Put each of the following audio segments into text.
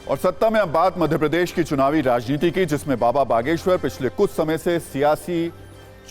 और सत्ता में अब बात मध्य प्रदेश की चुनावी राजनीति की, जिसमें बाबा बागेश्वर पिछले कुछ समय से सियासी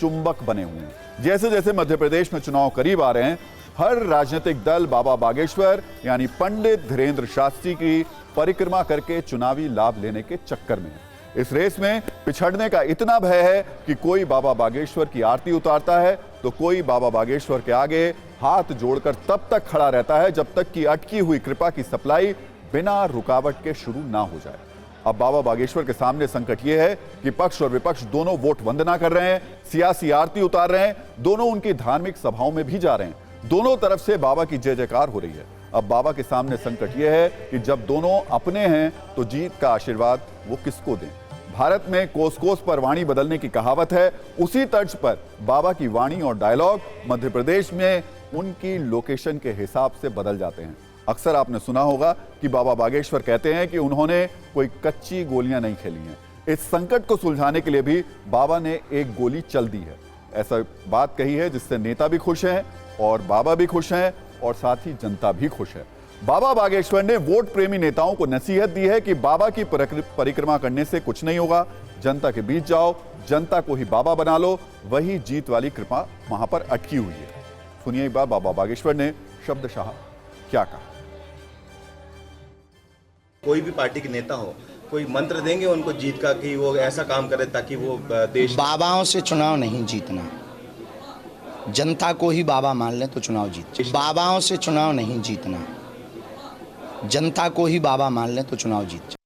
चुंबक बने हुए हैं। जैसे जैसे मध्य प्रदेश में चुनाव करीब आ रहे हैं, हर राजनीतिक दल बाबा बागेश्वर यानी पंडित धीरेन्द्र शास्त्री की परिक्रमा करके चुनावी लाभ लेने के चक्कर में है। इस रेस में पिछड़ने का इतना भय है कि कोई बाबा बागेश्वर की आरती उतारता है तो कोई बाबा बागेश्वर के आगे हाथ जोड़कर तब तक खड़ा रहता है जब तक कि अटकी हुई कृपा की सप्लाई बिना रुकावट के शुरू ना हो जाए। अब बाबा बागेश्वर के सामने संकट यह है कि पक्ष और विपक्ष दोनों वोट वंदना कर रहे हैं, सियासी आरती उतार रहे हैं, दोनों उनकी धार्मिक सभाओं में भी जा रहे हैं, दोनों तरफ से बाबा की जय जयकार हो रही है। अब बाबा के सामने संकट यह है कि जब दोनों अपने हैं तो जीत का आशीर्वाद वो किसको दें। भारत में कोस कोस पर वाणी बदलने की कहावत है, उसी तर्ज पर बाबा की वाणी और डायलॉग मध्य प्रदेश में उनकी लोकेशन के हिसाब से बदल जाते हैं। अक्सर आपने सुना होगा कि बाबा बागेश्वर कहते हैं कि उन्होंने कोई कच्ची गोलियां नहीं खेली हैं। इस संकट को सुलझाने के लिए भी बाबा ने एक गोली चल दी है। ऐसा बात कही है जिससे नेता भी खुश हैं और बाबा भी खुश हैं और साथ ही जनता भी खुश है। बाबा बागेश्वर ने वोट प्रेमी नेताओं को नसीहत दी है कि बाबा की परिक्रमा करने से कुछ नहीं होगा, जनता के बीच जाओ, जनता को ही बाबा बना लो, वही जीत वाली कृपा वहां पर अटकी हुई है। सुनिए एक बार बाबा बागेश्वर ने शब्दशाह क्या कहा। कोई भी पार्टी के नेता हो, कोई मंत्र देंगे उनको जीत का कि वो ऐसा काम करे ताकि वो देश। बाबाओं से चुनाव नहीं जीतना, जनता को ही बाबा मान ले तो चुनाव जीत। बाबाओं से चुनाव नहीं जीतना, जनता को ही बाबा मान ले तो चुनाव जीत।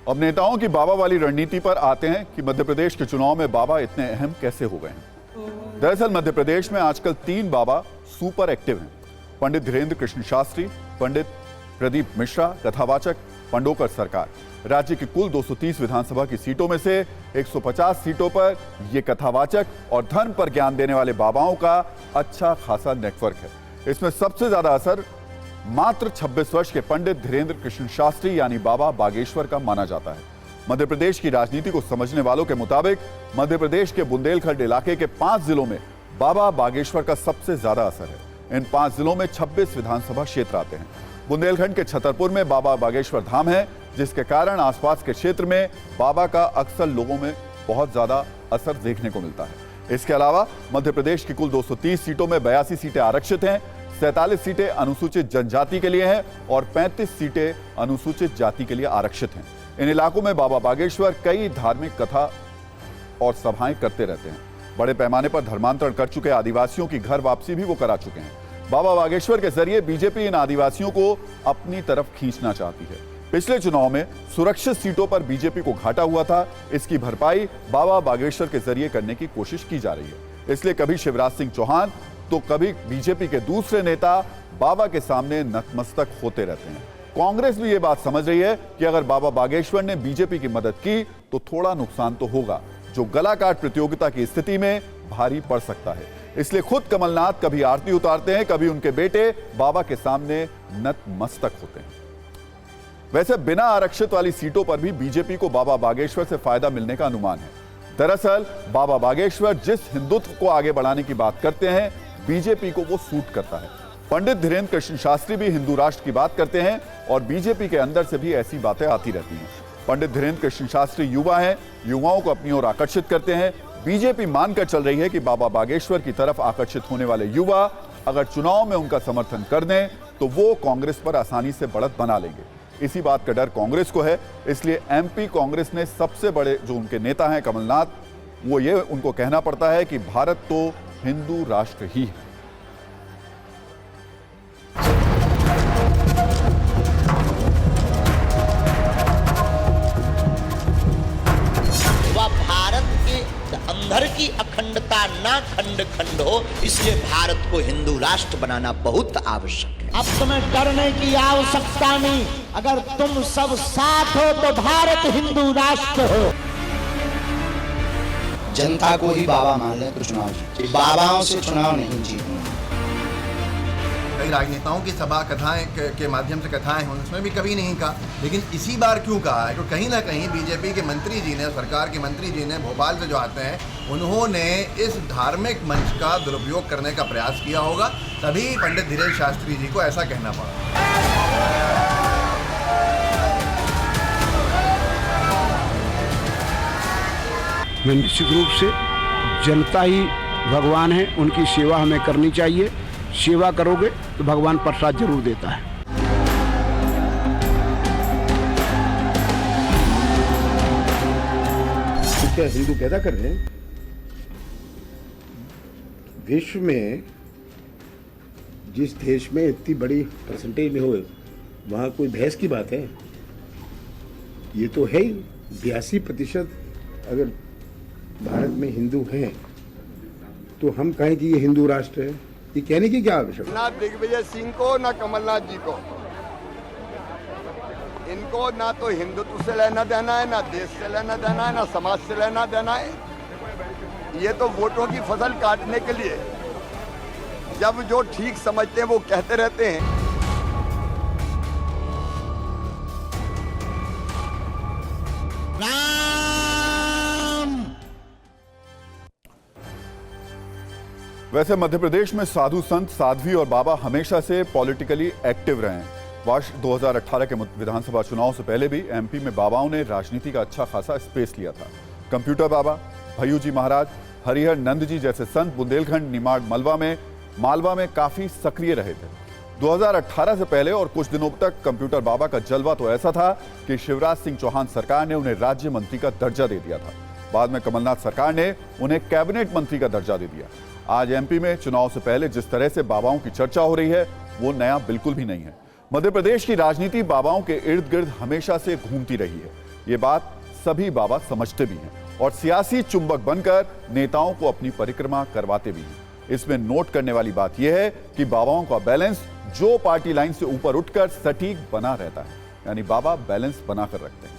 अब नेताओं की बाबा वाली रणनीति पर आते हैं कि मध्य प्रदेश के चुनाव में बाबा इतने अहम कैसे हो गए हैं। दरअसल मध्य प्रदेश में आजकल 3 बाबा सुपर एक्टिव हैं। पंडित धीरेन्द्र कृष्ण शास्त्री, पंडित प्रदीप मिश्रा, कथावाचक पंडोकर सरकार। राज्य की कुल 230 विधानसभा की सीटों में से 150 सीटों पर यह कथावाचक और धर्म पर ज्ञान देने वाले बाबाओं का अच्छा खासा नेटवर्क है। इसमें सबसे ज्यादा असर मात्र 26 वर्ष के पंडित धीरेन्द्र कृष्ण शास्त्री यानी बाबा बागेश्वर का माना जाता है। मध्य प्रदेश की राजनीति को समझने वालों के मुताबिक मध्य प्रदेश के बुंदेलखंड इलाके के 5 जिलों में बाबा बागेश्वर का सबसे ज्यादा असर है। इन 5 जिलों में 26 विधानसभा क्षेत्र आते हैं। बुंदेलखंड के छतरपुर में बाबा बागेश्वर धाम है, जिसके कारण आसपास के क्षेत्र में बाबा का अक्सर लोगों में बहुत ज्यादा असर देखने को मिलता है। इसके अलावा मध्य प्रदेश की कुल 230 सीटों में 82 सीटें आरक्षित हैं, 47 सीटें अनुसूचित जनजाति के लिए हैं और 35 सीटें अनुसूचित जाति के लिए आरक्षित हैं। इन इलाकों में बाबा बागेश्वर कई धार्मिक कथा और सभाएं करते रहते हैं। बड़े पैमाने पर धर्मांतरण कर चुके आदिवासियों की घर वापसी भी वो करा चुके हैं। बाबा बागेश्वर के जरिए बीजेपी इन आदिवासियों को अपनी तरफ खींचना चाहती है। पिछले चुनाव में सुरक्षित सीटों पर बीजेपी को घाटा हुआ था, इसकी भरपाई बाबा बागेश्वर के जरिए करने की कोशिश की जा रही है। इसलिए कभी शिवराज सिंह चौहान तो कभी बीजेपी के दूसरे नेता बाबा के सामने नतमस्तक होते रहते हैं। कांग्रेस भी ये बात समझ रही है कि अगर बाबा बागेश्वर ने बीजेपी की मदद की तो थोड़ा नुकसान तो होगा, जो गलाकाट प्रतियोगिता की स्थिति में भारी पड़ सकता है। इसलिए खुद कमलनाथ कभी आरती उतारते हैं, कभी उनके बेटे बाबा के सामने नतमस्तक होते हैं। वैसे बिना आरक्षित वाली सीटों पर भी बीजेपी को बाबा बागेश्वर से फायदा मिलने का अनुमान है। दरअसल बाबा बागेश्वर जिस हिंदुत्व को आगे बढ़ाने की बात करते हैं, बीजेपी को वो सूट करता है। पंडित धीरेन्द्र कृष्ण शास्त्री भी हिंदू राष्ट्र की बात करते हैं और बीजेपी के अंदर से भी ऐसी बातें आती रहती हैं। पंडित धीरेन्द्र कृष्ण शास्त्री युवा हैं, युवाओं को अपनी ओर आकर्षित करते हैं। बीजेपी मानकर चल रही है कि बाबा बागेश्वर की तरफ आकर्षित होने वाले युवा अगर चुनाव में उनका समर्थन कर दें तो वो कांग्रेस पर आसानी से बढ़त बना लेंगे। इसी बात का डर कांग्रेस को है, इसलिए एमपी कांग्रेस ने सबसे बड़े जो उनके नेता हैं कमलनाथ, वो ये उनको कहना पड़ता है कि भारत तो हिंदू राष्ट्र ही है। अंदर की अखंडता ना खंड खंड हो, इसलिए भारत को हिंदू राष्ट्र बनाना बहुत आवश्यक है। अब तुम्हें डरने की आवश्यकता नहीं, अगर तुम सब साथ हो तो भारत हिंदू राष्ट्र हो। जनता को ही बाबा मान ले तो चुनाव जीत। बाबाओं से चुनाव नहीं जीतना। कई राजनेताओं की सभा कथाएं के माध्यम से कथाएं हैं, उसमें भी कभी नहीं कहा, लेकिन इसी बार क्यों कहा है? तो कहीं ना कहीं बीजेपी के मंत्री जी ने, सरकार के मंत्री जी ने भोपाल से जो आते हैं, उन्होंने इस धार्मिक मंच का दुरुपयोग करने का प्रयास किया होगा, तभी पंडित धीरेन्द्र शास्त्री जी को ऐसा कहना पड़ा। मैं निश्चित रूप से जनता ही भगवान है, उनकी सेवा हमें करनी चाहिए। सेवा करोगे तो भगवान प्रसाद जरूर देता है। तो क्या हिंदू पैदा कर रहे हैं? विश्व में जिस देश में इतनी बड़ी परसेंटेज में हो, वहाँ कोई बहस की बात है? ये तो है ही 82% अगर भारत में हिंदू हैं तो हम कहें कि ये हिंदू राष्ट्र है, ये कहने की क्या आवश्यकता? ना दिग्विजय सिंह को ना कमलनाथ जी को, इनको ना तो हिंदुत्व से लेना देना है, ना देश से लेना देना है, ना समाज से लेना देना है। ये तो वोटों की फसल काटने के लिए जब जो ठीक समझते हैं वो कहते रहते हैं। वैसे मध्य प्रदेश में साधु संत, साध्वी और बाबा हमेशा से पॉलिटिकली एक्टिव रहे हैं। वर्ष 2018 के विधानसभा चुनाव से पहले भी एमपी में बाबाओं ने राजनीति का अच्छा खासा स्पेस लिया था। कंप्यूटर बाबा, भय्यू जी महाराज, हरिहर नंद जी जैसे संत बुंदेलखंड, निमाड़, मालवा में काफी सक्रिय रहे थे। 2018 से पहले और कुछ दिनों तक कंप्यूटर बाबा का जलवा तो ऐसा था कि शिवराज सिंह चौहान सरकार ने उन्हें राज्य मंत्री का दर्जा दे दिया था। बाद में कमलनाथ सरकार ने उन्हें कैबिनेट मंत्री का दर्जा दे दिया। आज एमपी में चुनाव से पहले जिस तरह से बाबाओं की चर्चा हो रही है वो नया बिल्कुल भी नहीं है। मध्य प्रदेश की राजनीति बाबाओं के इर्द गिर्द हमेशा से घूमती रही है। ये बात सभी बाबा समझते भी हैं और सियासी चुंबक बनकर नेताओं को अपनी परिक्रमा करवाते भी हैं। इसमें नोट करने वाली बात यह है कि बाबाओं का बैलेंस जो पार्टी लाइन से ऊपर उठकर सटीक बना रहता है, यानी बाबा बैलेंस बनाकर रखते हैं।